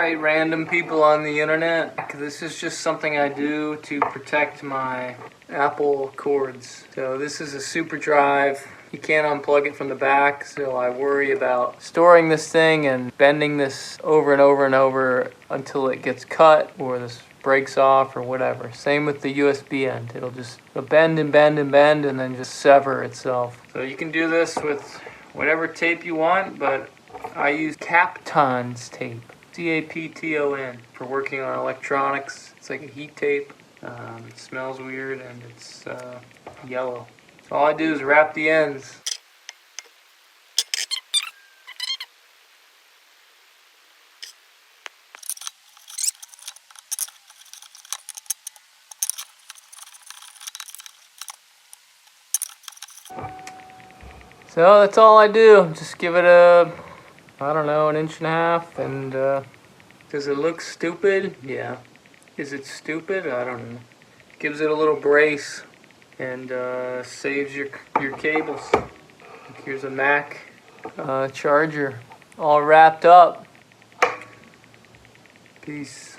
Alright, random people on the internet. This is just something I do to protect my Apple cords. So this is a super drive. You can't unplug it from the back, so I worry about storing this thing and bending this over and over and over until it gets cut or this breaks off or whatever. Same with the USB end. It'll bend and bend and bend and then just sever itself. So you can do this with whatever tape you want, but I use Kapton's tape. C-A-P-T-O-N for working on electronics. It's like a heat tape. It smells weird and it's yellow. So all I do is wrap the ends. So that's all I do. Just give it I don't know, an inch and a half. And does it look stupid? Yeah. Is it stupid? I don't know. Gives it a little brace and saves your cables. Here's a Mac charger all wrapped up. Peace.